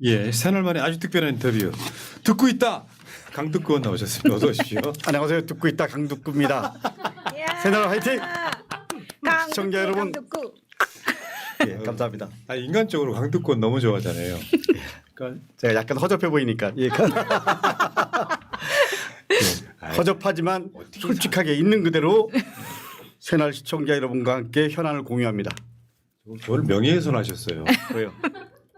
예, 새날 만에 아주 특별한 인터뷰 듣고 있다. 강덕구 의원 나오셨습니다. 어서 오십시오. 안녕하세요. 듣고 있다 강덕구입니다. 새날 화이팅! 시청자 여러분. 강덕구. 예, 감사합니다. 아, 인간적으로 강덕구 의원 너무 좋아하잖아요. 그러니까 제가 약간 허접해 보이니까 예. 허접하지만 솔직하게 있는 그대로 새날 시청자 여러분과 함께 현안을 공유합니다. 저를 명예훼손하셨어요. 왜요?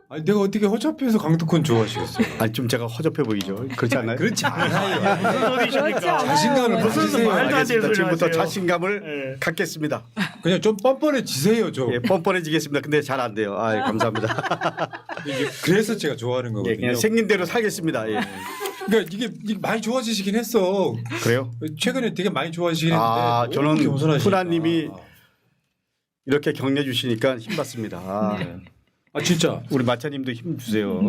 아니 내가 어떻게 허접해서 강덕구 의원 좋아하시겠어요? 아니 좀 제가 허접해 보이죠? 그렇지 않나요? 그렇지 않아요. 그렇지 않아요. 자신감을 무슨 가지세요. 말도 안 되는 소리 지금부터 하세요. 자신감을 갖겠습니다. 그냥 좀 뻔뻔해지세요 좀. 예, 뻔뻔해지겠습니다. 근데 잘 안 돼요. 아, 감사합니다. 이게 그래서 제가 좋아하는 예, 거거든요. 그냥 생긴 대로 살겠습니다. 예. 그러니까 이게 많이 좋아지시긴 했어. 그래요? 최근에 되게 많이 좋아지긴 했는데 아, 너무 저는 겸손하시니까. 훈아님이 이렇게 격려 주시니까 힘 받습니다. 아, 아 진짜. 우리 마차님도 힘 주세요.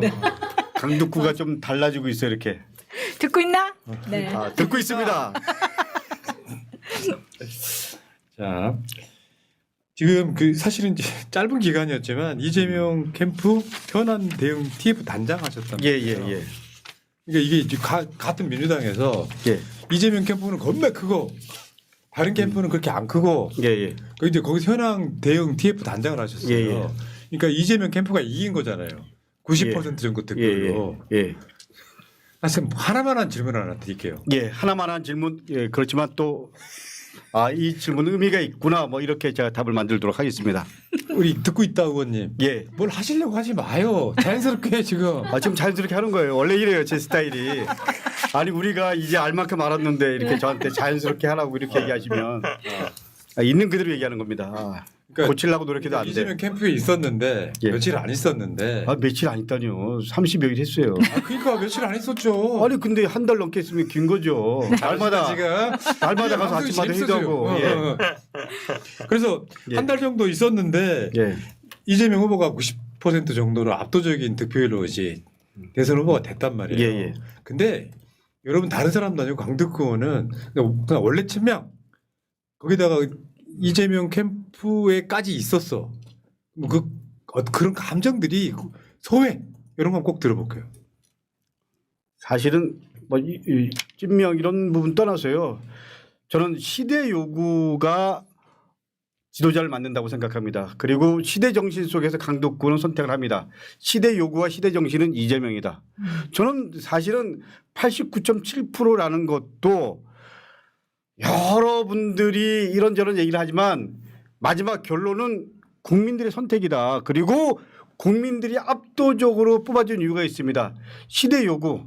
강덕구가 좀 달라지고 있어요 이렇게. 듣고 있나? 네. 아, 듣고 있습니다. 자, 지금 그 사실은 이제 짧은 기간이었지만 이재명 캠프 현안 대응 TF 단장 하셨단 예예 말이에요. 예. 그러니까 이게 이제 같은 민주당에서 예. 이재명 캠프는 겁나 크고 다른 캠프는 그렇게 안 크고 예, 예. 그 이제 거기서 현안 대응 TF 단장을 하셨어요. 예, 예. 그러니까 이재명 캠프가 이긴 거잖아요. 90% 정도 득표로. 예, 예. 사실 하나만 한 질문 하나 드릴게요. 예, 하나만 한 질문. 예, 그렇지만 또 아, 이 질문 의미가 있구나. 뭐 이렇게 제가 답을 만들도록 하겠습니다. 우리 듣고 있다 의원님. 예. 뭘 하시려고 하지 마요. 자연스럽게 지금. 아, 지금 자연스럽게 하는 거예요. 원래 이래요, 제 스타일이. 아니, 우리가 이제 알 만큼 알았는데 이렇게 저한테 자연스럽게 하라고 이렇게 얘기하시면 아, 있는 그대로 얘기하는 겁니다. 아, 그러니까 고치려고 노력해도 안 돼. 이재명 캠프에 있었는데 예. 며칠 안 있었는데. 아, 며칠 안 있다니요. 30여일 했어요. 그러니까 며칠 안 있었죠. 아니, 근데 한 달 넘게 했으면 긴 거죠. 날마다 지금 날마다 가서 방송이 아침마다 재밌어져요. 회의하고. 예. 그래서 예. 한 달 정도 있었는데 예. 이재명 후보가 90% 정도로 압도적인 득표율로 이제 대선 후보가 됐단 말이에요. 예, 예. 근데 여러분 다른 사람도 아니고 강덕구 의원은 그냥 원래 친명 거기다가 이재명 캠프에까지 있었어. 뭐 그런 감정들이 소외 이런 건 꼭 들어볼게요. 사실은 뭐 찐명 이런 부분 떠나서요. 저는 시대 요구가 지도자를 만든다고 생각합니다. 그리고 시대 정신 속에서 강덕구는 선택을 합니다. 시대 요구와 시대 정신은 이재명이다. 저는 사실은 89.7%라는 것도 여러분들이 이런저런 얘기를 하지만 마지막 결론은 국민들의 선택이다. 그리고 국민들이 압도적으로 뽑아준 이유가 있습니다. 시대 요구,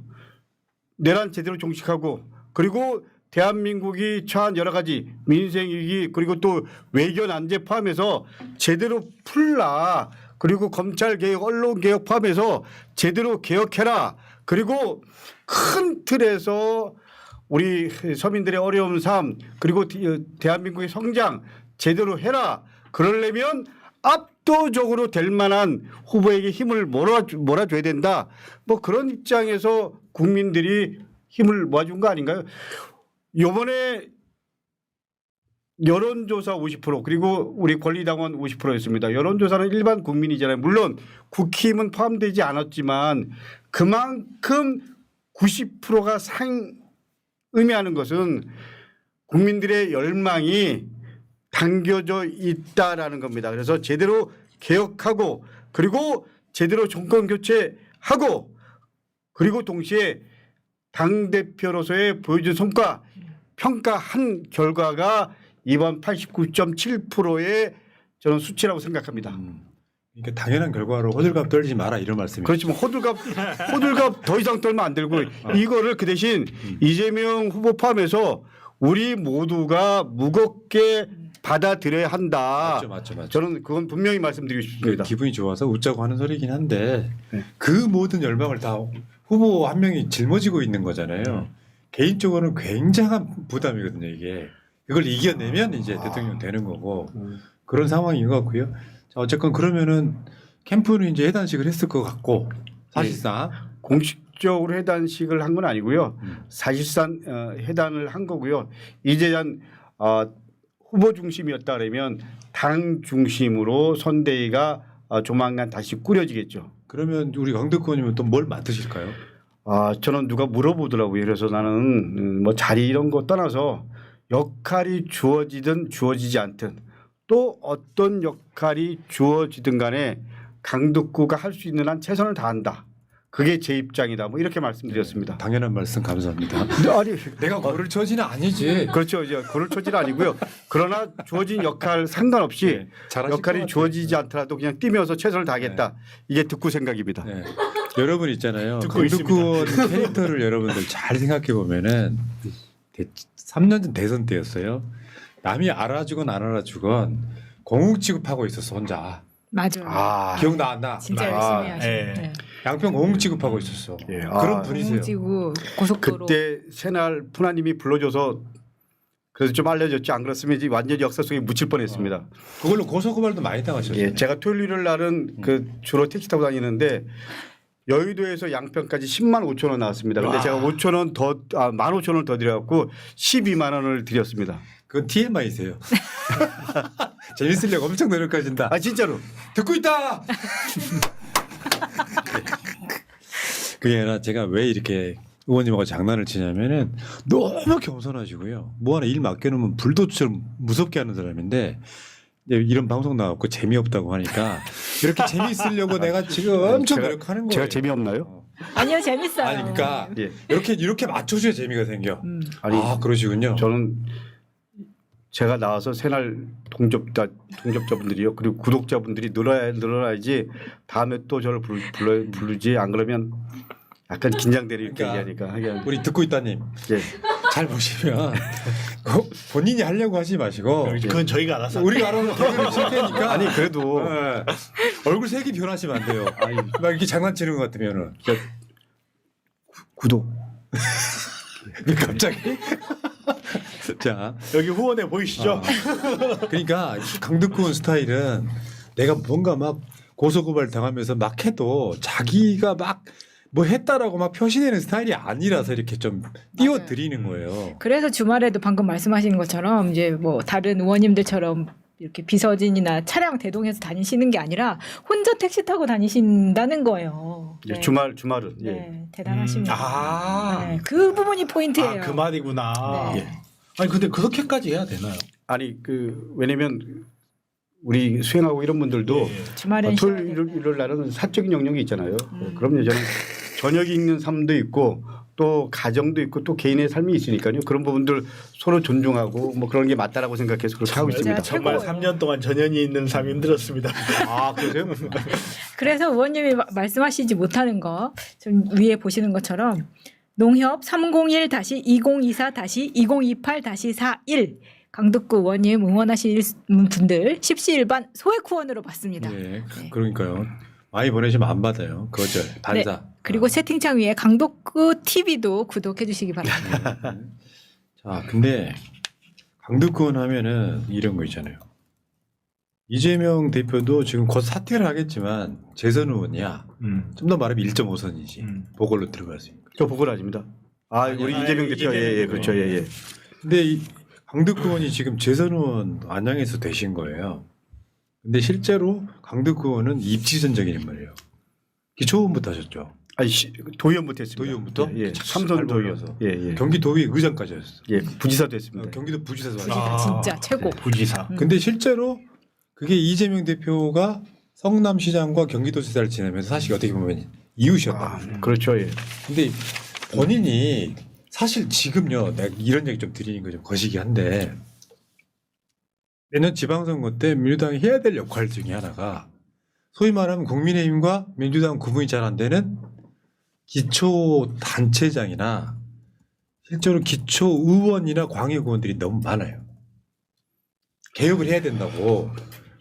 내란 제대로 종식하고 그리고 대한민국이 처한 여러 가지 민생위기 그리고 또 외교 난제 포함해서 제대로 풀라. 그리고 검찰 개혁, 언론 개혁 포함해서 제대로 개혁해라. 그리고 큰 틀에서 우리 서민들의 어려운 삶 그리고 대한민국의 성장 제대로 해라. 그러려면 압도적으로 될 만한 후보에게 힘을 몰아줘야 된다. 뭐 그런 입장에서 국민들이 힘을 모아준 거 아닌가요? 이번에 여론조사 50% 그리고 우리 권리당원 50%였습니다. 여론조사는 일반 국민이잖아요. 물론 국힘은 포함되지 않았지만 그만큼 90%가 의미하는 것은 국민들의 열망이 담겨져 있다라는 겁니다. 그래서 제대로 개혁하고 그리고 제대로 정권 교체하고 그리고 동시에 당대표로서의 보여준 성과 평가한 결과가 이번 89.7%의 저는 수치라고 생각합니다. 그러니까 당연한 결과로 호들갑 떨지 마라 이런 말씀이죠. 그렇지만 호들갑 더 이상 떨면 안 되고 이거를 그 대신 이재명 후보 포함해서 우리 모두가 무겁게 받아들여야 한다. 맞죠. 저는 그건 분명히 말씀드리고 싶습니다. 기분이 좋아서 웃자고 하는 소리긴 한데 네. 그 모든 열망을 다 후보 한 명이 짊어지고 있는 거잖아요. 개인적으로는 굉장한 부담이거든요. 이게 이걸 이겨내면 이제 대통령 되는 거고 그런 상황인 것 같고요. 자, 어쨌건 그러면은 캠프는 이제 해단식을 했을 것 같고 사실상 공식적으로 해단식을 한 건 아니고요. 사실상 해단을 한 거고요. 이제는 후보 중심이었다 그러면 당 중심으로 선대위가 조만간 다시 꾸려지겠죠. 그러면 우리 강덕구 의원님은 또 뭘 맡으실까요? 저는 누가 물어보더라고요. 그래서 나는 뭐 자리 이런 거 떠나서 역할이 주어지든 주어지지 않든 또 어떤 역할이 주어지든 간에 강덕구가 할 수 있는 한 최선을 다한다. 그게 제 입장이다. 뭐 이렇게 말씀드렸습니다. 당연한 말씀 감사합니다. 아니 내가 고를 처지는 아니지. 그렇죠. 이제 고를 처지는 아니고요. 그러나 주어진 역할 상관없이 네, 잘하실 것 역할이 같아요. 주어지지 않더라도 그냥 뛰면서 최선을 다하겠다. 이게 듣고 생각입니다. 네. 여러분 있잖아요. 듣고 강덕구 의원 캐릭터를 여러분들 잘 생각해 보면은 3년 전 대선 때였어요. 남이 알아주건 안 알아주건 공욱 취급하고 있었어 혼자. 맞아요. 기억나 안 나? 진짜 아, 열심히 하시네. 예. 네. 양평 공욱 취급하고 있었어. 예. 그런 분이세요. 공지구 고속도로. 그때 새날 푸나님이 불러줘서 그래서 좀 알려졌지. 안 그랬으면 이제 완전히 역사 속에 묻힐 뻔했습니다. 그걸로 고소고발도 많이 당하셨어요. 예, 제가 토요일 일요일 날은 그 주로 택시 타고 다니는데 여의도에서 양평까지 10만 5천 원 나왔습니다. 근데 제가 5천 원 더, 15,000원 더 드려갖고 12만 원을 드렸습니다. 그건 TMI세요. 재밌으려고 엄청 노력하신다. 진짜로. 듣고 있다. 그게 아니라 제가 왜 이렇게 의원님하고 장난을 치냐면은 너무 겸손하시고요. 뭐 하나 일 맡겨놓으면 불도처럼 무섭게 하는 사람인데 이제 이런 방송 나왔고 재미없다고 하니까 이렇게 재밌으려고 내가 지금 엄청 노력하는 거예요. 제가 재미없나요? 아니요 재밌어요. 아니 그러니까 예. 이렇게 맞춰줘야 재미가 생겨. 아니 그러시군요. 저는 제가 나와서 새날 동접자분들이요. 그리고 구독자분들이 늘어나야지 다음에 또 저를 부르지 안 그러면 약간 긴장되는 이렇게 그러니까 얘기하니까. 우리 듣고 있다님 예. 잘 보시면 본인이 하려고 하지 마시고 그건 저희가 알아서 우리가 알아서 댓글을 칠 테니까 아니 그래도 네. 얼굴 색이 변하시면 안 돼요. 막 이렇게 장난치는 것 같으면은 구독. 왜 갑자기 자 여기 후원해 보이시죠? 그러니까 강덕구 의원 스타일은 내가 뭔가 막 고소고발 당하면서 막 해도 자기가 막 뭐 했다라고 막 표시되는 스타일이 아니라서 이렇게 좀 띄워드리는 거예요. 그래서 주말에도 방금 말씀하신 것처럼 이제 뭐 다른 의원님들처럼 이렇게 비서진이나 차량 대동해서 다니시는 게 아니라 혼자 택시 타고 다니신다는 거예요. 예, 주말은 예. 네, 대단하십니다. 아 네, 그 부분이 포인트예요. 그 말이구나. 네. 예. 아니 근데 그렇게까지 해야 되나요? 아니 왜냐면 우리 수행하고 이런 분들도 주말엔 토요일 쉬어야 되네. 일요일 날은 사적인 영역이 있잖아요. 그럼요. 저는 저녁이 있는 삶도 있고 또 가정도 있고 또 개인의 삶이 있으니까요. 그런 부분들 서로 존중하고 뭐 그런 게 맞다라고 생각해서 그렇게 하고 있습니다. 정말 최고예요. 3년 동안 전현이 있는 삶 힘들었습니다. 그러세요? 그래서 의원님이 말씀하시지 못하는 거 좀 위에 보시는 것처럼 농협 301-2024-2028-41 강덕구 의원님 응원하실 분들 십시일반 소액 후원으로 받습니다. 예, 그러니까요. 많이 보내시면 안 받아요. 거절, 반사. 그리고 채팅창 위에 강덕구 TV도 구독해 주시기 바랍니다. 자, 근데 강덕구 의원 하면은 이런 거 있잖아요. 이재명 대표도 지금 곧 사퇴를 하겠지만 재선 의원이야. 좀 더 말하면 1.5선이지. 보궐로 들어갔으니까. 저 보궐 아닙니다. 우리 이재명 대표 예, 그렇죠. 예. 근데 이 강덕구 의원이 지금 재선 의원 안양에서 되신 거예요. 근데 실제로 강덕구 의원은 입지전적인 인물이에요. 기초의원부터 하셨죠. 도의원부터 했습니다. 도의원부터? 예. 참 삼선 잘 도의원. 몰라서. 예. 경기도의 의장까지 하셨어. 예. 부지사도 했습니다. 경기도 부지사도 부지사 하셨어. 진짜 최고. 부지사. 근데 실제로 그게 이재명 대표가 성남시장과 경기도지사를 지내면서 사실 어떻게 보면 이웃이었다. 그렇죠. 예. 근데 본인이 사실 지금요, 내가 이런 얘기 좀 드리는 거 좀 거시기 한데 내년 지방선거 때 민주당이 해야 될 역할 중에 하나가 소위 말하면 국민의힘과 민주당 구분이 잘 안 되는 기초단체장이나 실제로 기초의원이나 광역의원들이 너무 많아요. 개혁을 해야 된다고.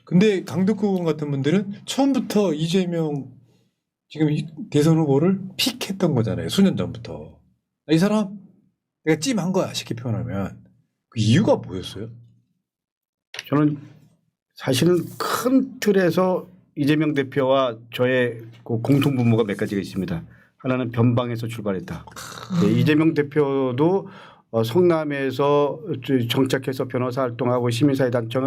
근데 강덕구 의원 같은 분들은 처음부터 이재명 지금 대선 후보를 픽했던 거잖아요. 수년 전부터. 이 사람 내가 찜한 거야 쉽게 표현하면. 그 이유가 뭐였어요? 저는 사실은 큰 틀에서 이재명 대표와 저의 그 공통분모가 몇 가지가 있습니다. 하나는 변방에서 출발했다. 네, 이재명 대표도 성남에서 정착해서 변호사 활동하고 시민사회 단체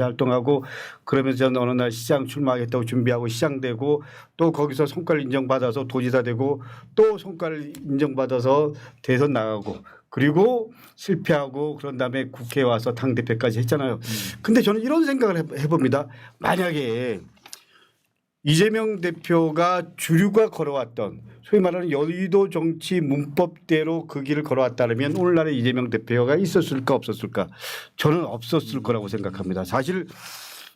활동하고 그러면서 어느 날 시장 출마하겠다고 준비하고 시장되고 또 거기서 성과를 인정받아서 도지사 되고 또 성과를 인정받아서 대선 나가고 그리고 실패하고 그런 다음에 국회에 와서 당대표까지 했잖아요. 근데 저는 이런 생각을 해봅니다. 만약에 이재명 대표가 주류가 걸어왔던 소위 말하는 여의도 정치 문법대로 그 길을 걸어왔다면 오늘날의 이재명 대표가 있었을까 없었을까? 저는 없었을 거라고 생각합니다. 사실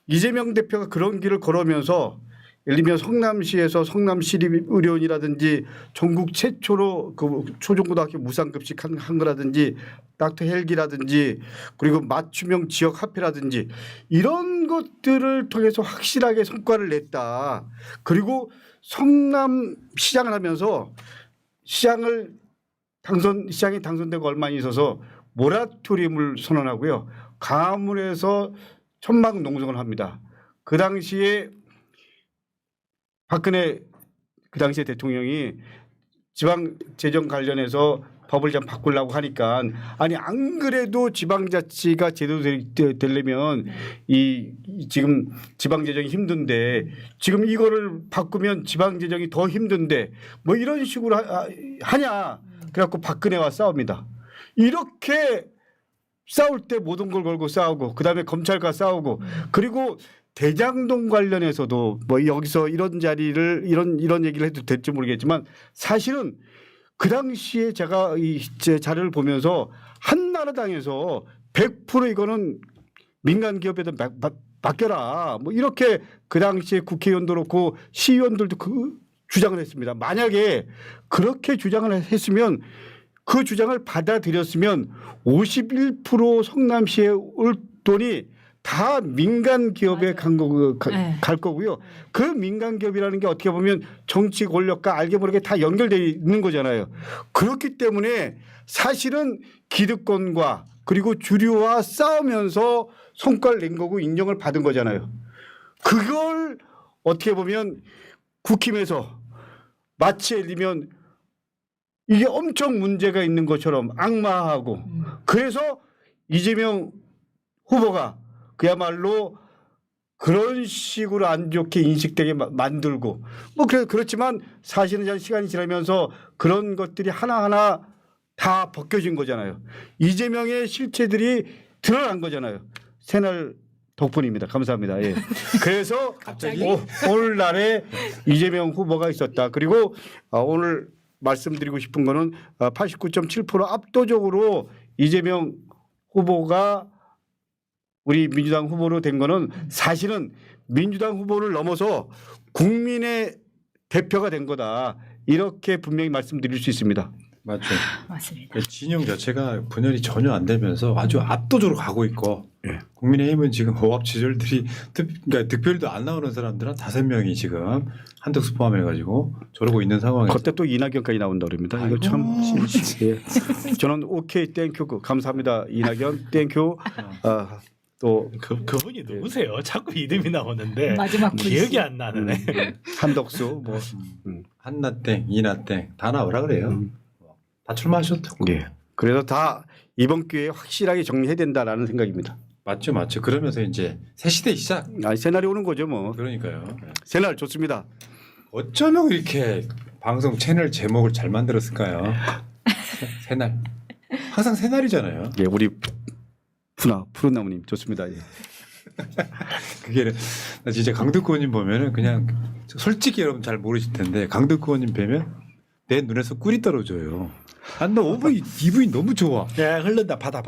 이재명 대표가 그런 길을 걸어오면서 예를 들면 성남시에서 성남시립의료원이라든지 전국 최초로 그 초중고등학교 무상급식 한 거라든지 닥터 헬기라든지 그리고 맞춤형 지역 화폐라든지 이런 것들을 통해서 확실하게 성과를 냈다. 그리고 성남 시장을 하면서 시장에 당선되고 얼마 안 있어서 모라토리움을 선언하고요. 가문에서 천막 농성을 합니다. 그 당시에 박근혜 그 당시에 대통령이 지방재정 관련해서 법을 좀 바꾸려고 하니까 아니 안 그래도 지방자치가 제대로 되려면 이 지금 지방재정이 힘든데 지금 이거를 바꾸면 지방재정이 더 힘든데 뭐 이런 식으로 하냐 그래갖고 박근혜와 싸웁니다. 이렇게 싸울 때 모든 걸 걸고 싸우고 그다음에 검찰과 싸우고 그리고 대장동 관련해서도 뭐 여기서 이런 자리를 이런 얘기를 해도 될지 모르겠지만 사실은 그 당시에 제가 제 자료를 보면서 한나라당에서 100% 이거는 민간 기업에다 맡겨라 뭐 이렇게 그 당시에 국회의원도 그렇고 시의원들도 그 주장을 했습니다. 만약에 그렇게 주장을 했으면 그 주장을 받아들였으면 51% 성남시에 올 돈이 다 민간 기업에 갈 거고요. 그 민간 기업이라는 게 어떻게 보면 정치 권력과 알게 모르게 다 연결되어 있는 거잖아요. 그렇기 때문에 사실은 기득권과 그리고 주류와 싸우면서 성과를 낸 거고 인정을 받은 거잖아요. 그걸 어떻게 보면 국힘에서 마치 예를 들면 이게 엄청 문제가 있는 것처럼 악마하고 그래서 이재명 후보가 그야말로 그런 식으로 안 좋게 인식되게 만들고 뭐 그렇지만 사실은 시간이 지나면서 그런 것들이 하나하나 다 벗겨진 거잖아요. 이재명의 실체들이 드러난 거잖아요. 새날 덕분입니다. 감사합니다. 예. 그래서 오늘날에 이재명 후보가 있었다. 그리고 오늘 말씀드리고 싶은 거는 89.7% 압도적으로 이재명 후보가 우리 민주당 후보로 된 거는 사실은 민주당 후보를 넘어서 국민의 대표가 된 거다. 이렇게 분명히 말씀드릴 수 있습니다. 맞죠. 맞습니다. 진영 자체가 분열이 전혀 안 되면서 아주 압도적으로 가고 있고 국민의힘은 지금 호합지졸들이 그러니까 득표율도 안 나오는 사람들은 5명이 지금 한덕수 포함해가지고 저러고 있는 상황에서 그때 또 이낙연까지 나온다 그럽니다. 이거 참 예. 저는 오케이 땡큐 감사합니다. 이낙연 땡큐. 또 그분이 누구세요? 자꾸 이름이 나오는데 마지막 기억이 안 나네. 한덕수 뭐 한나땡, 이나땡 다 나오라 그래요. 다 출마하셨고. 예. 그래서 다 이번 기회에 확실하게 정리해야 된다라는 생각입니다. 맞죠. 그러면서 이제 새 시대 시작. 새날이 오는 거죠 뭐. 그러니까요. 새날 좋습니다. 어쩌면 이렇게 방송 채널 제목을 잘 만들었을까요? 새날. 항상 새날이잖아요. 예, 우리 푸른 나무님 좋습니다. 예. 그게 나 진짜 강덕구 의원님 보면은 그냥 솔직히 여러분 잘 모르실 텐데 강덕구 의원님 뵈면 내 눈에서 꿀이 떨어져요. 나 이분이 너무 좋아. 야 흘른다 받아.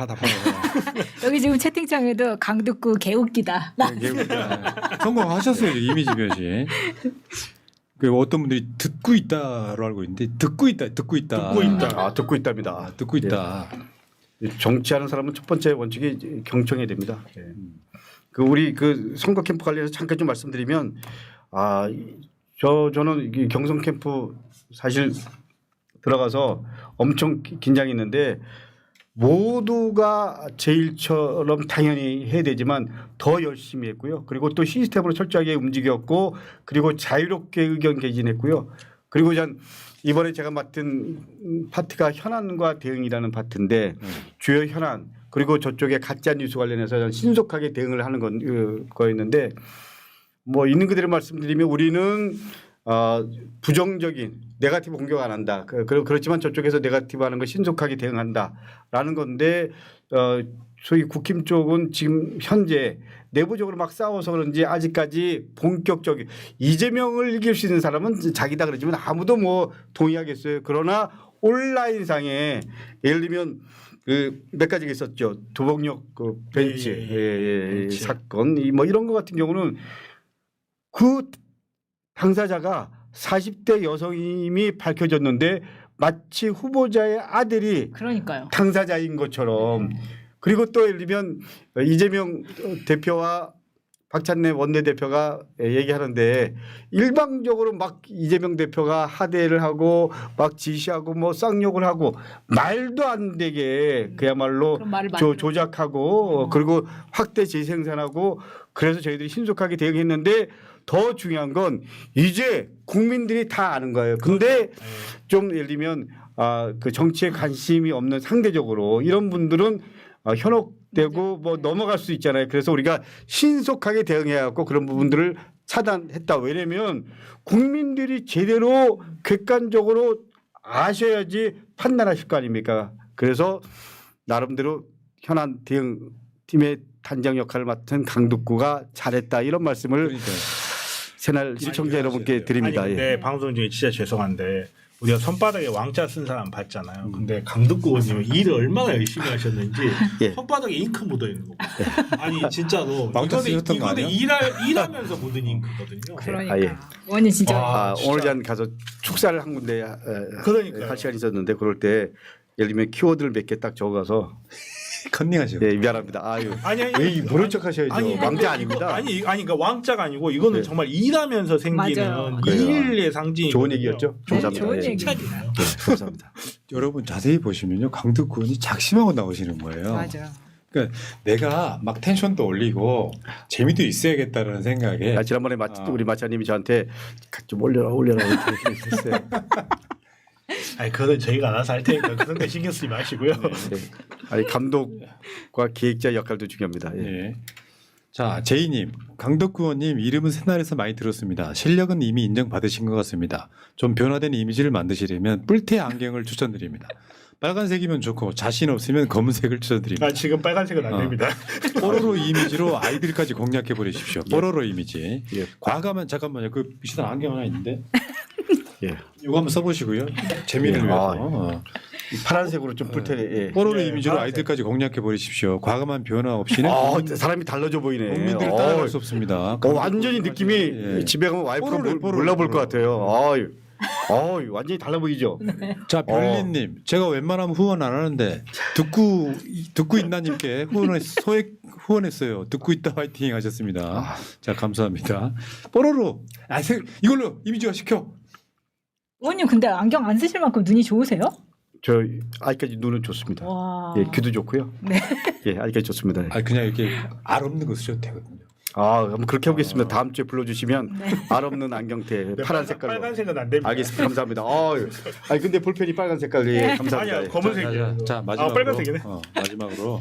여기 지금 채팅창에도 강덕구 개웃기다. 성공하셨어요 이미지 변신. 그 어떤 분들이 듣고 있다로 알고 있는데 듣고 있다. 듣고 있답니다. 듣고 있다. 정치하는 사람은 첫 번째 원칙이 경청해야 됩니다. 예. 그 우리 그 선거 캠프 관련해서 잠깐 좀 말씀드리면 저는 이 경선 캠프 사실 들어가서 엄청 긴장했는데 모두가 제 일처럼 당연히 해야 되지만 더 열심히 했고요. 그리고 또 시스템으로 철저하게 움직였고 그리고 자유롭게 의견 개진했고요. 그리고 이번에 제가 맡은 파트가 현안과 대응이라는 파트인데 주요 현안 그리고 저쪽에 가짜 뉴스 관련해서 저는 신속하게 대응을 하는 거였는데 뭐 있는 그대로 말씀드리면 우리는 부정적인 네거티브 공격 안 한다. 그렇지만 저쪽에서 네거티브 하는 거 신속하게 대응한다라는 건데 소위 국힘 쪽은 지금 현재 내부적으로 막 싸워서 그런지 아직까지 본격적인 이재명을 이길 수 있는 사람은 자기다 그러지만 아무도 뭐 동의하겠어요. 그러나 온라인상에 예를 들면 그 몇 가지가 있었죠. 도봉역 그 벤치 벤치. 사건 뭐 이런 거 같은 경우는 그 당사자가 40대 여성임이 밝혀졌는데 마치 후보자의 아들이 그러니까요. 당사자인 것처럼 그리고 또 예를 들면 이재명 대표와 박찬래 원내대표가 얘기하는데 일방적으로 막 이재명 대표가 하대를 하고 막 지시하고 뭐 쌍욕을 하고 말도 안 되게 그야말로 그런 말을 많이 조작하고 그리고 확대 재생산하고 그래서 저희들이 신속하게 대응했는데 더 중요한 건 이제 국민들이 다 아는 거예요. 근데 좀 예를 들면 그 정치에 관심이 없는 상대적으로 이런 분들은 현혹되고 뭐 넘어갈 수 있잖아요. 그래서 우리가 신속하게 대응해야 하고 그런 부분들을 차단했다. 왜냐하면 국민들이 제대로 객관적으로 아셔야지 판단하실 거 아닙니까? 그래서 나름대로 현안 대응팀의 단장 역할을 맡은 강덕구가 잘했다 이런 말씀을 그러니까요. 새날 시청자 여러분께 드립니다. 아니 근데 예. 방송 중에 진짜 죄송한데 우리가 손바닥에 왕자 쓴 사람 봤잖아요. 근데 강덕구 의원님은 일을 얼마나 열심히 하셨는지 예. 손바닥에 잉크 묻어 있는 거 봤어요. 아니 진짜로 왕자 쓰셨던 거 이거는 아니야? 일하면서 묻은 잉크거든요. 그러니까 예. 원이 진짜 아, 오늘 전 가서 축사를 한 군데 그러니까요. 할 시간이 있었는데 그럴 때 예를 들면 키워드를 몇 개 딱 적어서 컨닝하시고. 예, 미안합니다. 아유. 아니 왜 모른 척 하셔야죠. 아니, 왕자 이거- 아닙니다. 아니 그러니까 왕자가 아니고 이거는 네. 정말 일하면서 생기는 맞아요. 일의 상징. 좋은 얘기였죠? 네, 감사합니다. 좋은 예. 얘기. 칭찬이네요. 감사합니다. 여러분 자세히 보시면요. 강덕구 의원이 작심하고 나오시는 거예요. 맞아. 그러니까 내가 막 텐션도 올리고 재미도 있어야겠다는 생각에 지난번에 우리 마차님이 저한테 좀 올려라 이렇게 했어요. 아니 그거는 저희가 알아서 할 테니까 그런 데 신경 쓰지 마시고요. 예. 아니 감독과 기획자 역할도 중요합니다. 예. 예. 자, 제이님, 강덕구 의원님 이름은 새날에서 많이 들었습니다. 실력은 이미 인정받으신 것 같습니다. 좀 변화된 이미지를 만드시려면 뿔테 안경을 추천드립니다. 빨간색이면 좋고 자신 없으면 검은색을 추천드립니다. 아, 지금 빨간색은 안 됩니다. 뽀로로 이미지로 아이들까지 공략해 버리십시오. 뽀로로 이미지. 예. 과감한 잠깐만요. 그 비슷한 안경 하나 있는데. 예. 이거 한번 써보시고요. 재미를 예. 위해서. 아, 파란색으로 좀 뿔테. 예. 뽀로로 예, 이미지로 파란색. 아이들까지 공략해 버리십시오. 과감한 변화 없이는 사람이 달라져 보이네. 국민들을 따라갈 수 없습니다. 완전히 느낌이 예. 집에 가면 와이프가 뽀로로, 뽀로로, 몰라볼 것 뽀로로. 같아요. 완전히 달라 보이죠. 자, 별리님, 제가 웬만하면 후원 안 하는데 듣고 있나님께 후원했어요. 듣고 있다 화이팅 하셨습니다. 자, 감사합니다. 뽀로로, 이걸로 이미지화 시켜. 원님 근데 안경 안 쓰실 만큼 눈이 좋으세요? 저 아직까지 눈은 좋습니다. 와. 예, 귀도 좋고요. 네. 예, 아직까지 좋습니다. 아, 그냥 이렇게 알 없는 거 쓰셔도 되거든요. 한번 그렇게 해보겠습니다. 다음 주에 불러주시면 알 없는 안경테 네, 파란 색깔로. 빨간색은 안 됩니다. 알겠습니다. 감사합니다. 아니 근데 볼펜이 빨간 색깔이 감사합니다. 아니야, 예. 검은색이에요. 자, 마지막으로. 빨간색이네. 마지막으로.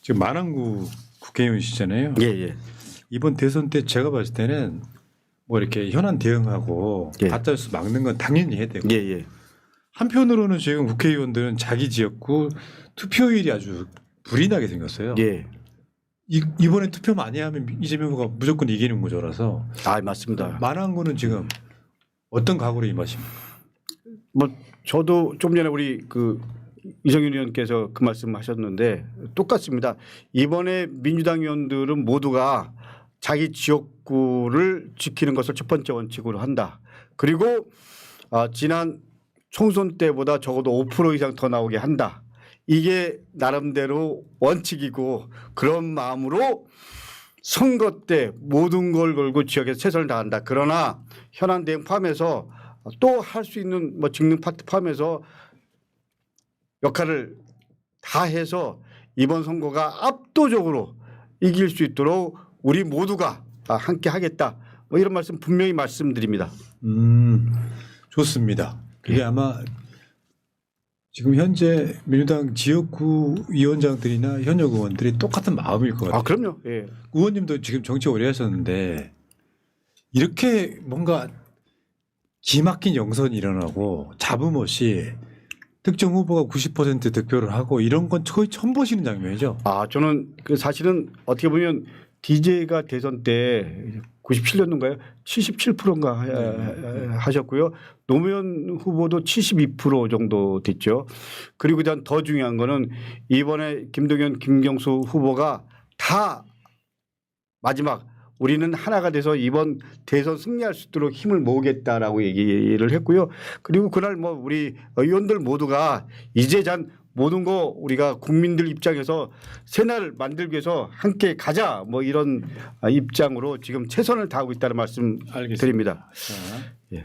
지금 만안구 국회의원이시잖아요. 예, 예. 이번 대선 때 제가 봤을 때는 뭐 이렇게 현안 대응하고 예. 가짜뉴스 막는 건 당연히 해야 되고 예, 예. 한편으로는 지금 국회의원들은 자기 지역구 투표율이 아주 불이 나게 생겼어요. 예. 이번에 투표 많이 하면 이재명 후보가 무조건 이기는 구조라서 맞습니다. 만안구는 지금 어떤 각오로 임하십니까? 뭐 저도 좀 전에 우리 그 이정윤 의원께서 그 말씀하셨는데 똑같습니다. 이번에 민주당 의원들은 모두가 자기 지역구를 지키는 것을 첫 번째 원칙으로 한다. 그리고 지난 총선 때보다 적어도 5% 이상 더 나오게 한다. 이게 나름대로 원칙이고 그런 마음으로 선거 때 모든 걸 걸고 지역에서 최선을 다한다. 그러나 현안 대응 포함해서 또 할 수 있는 뭐 직능 파트 포함해서 역할을 다 해서 이번 선거가 압도적으로 이길 수 있도록 우리 모두가 함께 하겠다. 뭐 이런 말씀 분명히 말씀드립니다. 좋습니다. 그게 아마 지금 현재 민주당 지역구 위원장들이나 현역 의원들이 똑같은 마음일 것 같아요. 아 그럼요. 예. 의원님도 지금 정치 오래 하셨는데 이렇게 뭔가 기막힌 영선이 일어나고 잡음 없이 특정 후보가 90% 득표를 하고 이런 건 거의 처음 보시는 장면이죠. 아 저는 그 사실은 어떻게 보면 DJ가 대선 때 97년도인가요? 77%인가 하셨고요. 노무현 후보도 72% 정도 됐죠. 그리고 일단 더 중요한 거는 이번에 김동연, 김경수 후보가 다 마지막 우리는 하나가 돼서 이번 대선 승리할 수 있도록 힘을 모으겠다라고 얘기를 했고요. 그리고 그날 뭐 우리 의원들 모두가 이제 잔 모든 거 우리가 국민들 입장에서 새날 만들기 위해서 함께 가자 뭐 이런 입장으로 지금 최선을 다하고 있다는 말씀 드립니다. 예.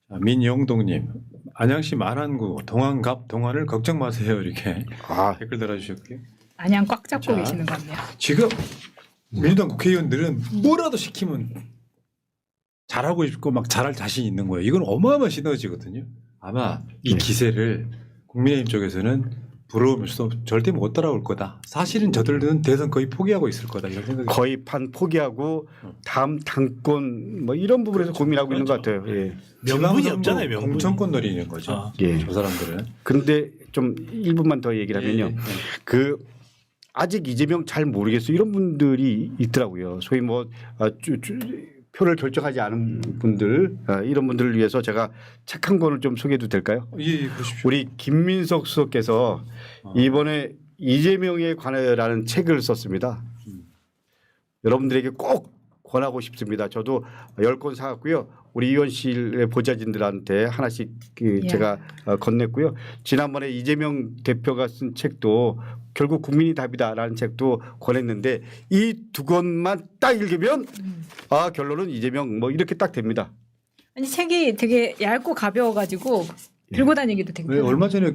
자, 민영동님, 안양시 만안구 동안갑 동안을 걱정 마세요 이렇게 댓글 달아주셨고요. 안양 꽉 잡고 자. 계시는 것 같네요. 지금 민주당 국회의원들은 뭐라도 시키면 잘하고 싶고 막 잘할 자신 있는 거예요. 이건 어마어마한 시너지거든요. 아마 이 기세를 국민의힘 쪽에서는 부러우면서 절대 못 따라올 거다. 사실은 저들은 대선 거의 포기하고 있을 거다 이런 생각이 거의 판 포기하고 다음 당권 뭐 이런 부분에서 고민하고 있는 것 같아요. 예. 명분이 없잖아요. 명분이. 공천권 노리는 거죠. 아. 예. 저 사람들은. 근데 좀 1분만 더 얘기를 하면요. 예, 예. 그 아직 이재명 잘 모르겠어 이런 분들이 있더라고요. 소위 뭐 표를 결정하지 않은 분들 이런 분들을 위해서 제가 책 한 권을 좀 소개해도 될까요? 예, 보십시오. 우리 김민석 수석께서 이번에 이재명에 관하여라는 책을 썼습니다. 여러분들에게 꼭 권하고 싶습니다. 저도 10권 사갔고요. 우리 의원실의 보좌진들한테 하나씩 예. 제가 건넸고요. 지난번에 이재명 대표가 쓴 책도 결국 국민이 답이다라는 책도 권했는데 이 두 권만 딱 읽으면 결론은 이재명 뭐 이렇게 딱 됩니다. 아니 책이 되게 얇고 가벼워가지고 들고 다니기도 되게 왜 편해요. 얼마 전에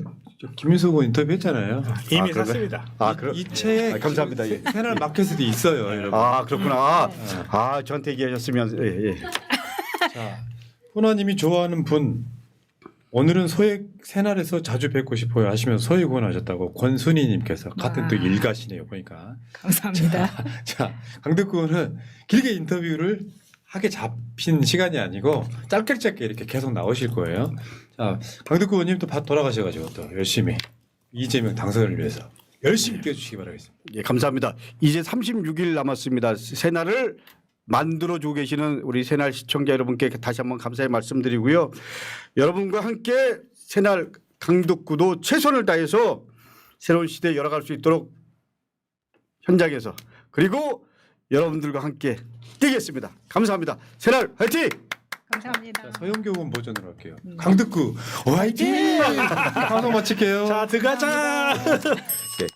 김민석 의원 인터뷰했잖아요. 이미 그런가요? 샀습니다. 이책 감사합니다. 예. 새날 마켓에도 있어요, 여러분. 그렇구나. 저한테 얘기하셨으면 예. 자, 호나님이 좋아하는 분 오늘은 소액 새날에서 자주 뵙고 싶어요 하시면서 소액 후원하셨다고 권순희님께서 같은 또 일가시네요 보니까. 감사합니다. 자, 강덕구 의원은 길게 인터뷰를 하게 잡힌 시간이 아니고 짧게 이렇게 계속 나오실 거예요. 자, 강덕구 의원님 또 돌아가셔가지고 또 열심히 이재명 당선을 위해서 열심히 뛰어주시기 바라겠습니다. 예, 감사합니다. 이제 36일 남았습니다. 새날을 만들어주고 계시는 우리 새날 시청자 여러분께 다시 한번 감사의 말씀드리고요. 여러분과 함께 새날 강덕구도 최선을 다해서 새로운 시대에 열어갈 수 있도록 현장에서 그리고 여러분들과 함께 뛰겠습니다. 감사합니다. 새날 화이팅! 감사합니다. 자, 서영교 의원 버전으로 할게요. 강덕구 화이팅! 방송 마칠게요. 자 들어가자. 네.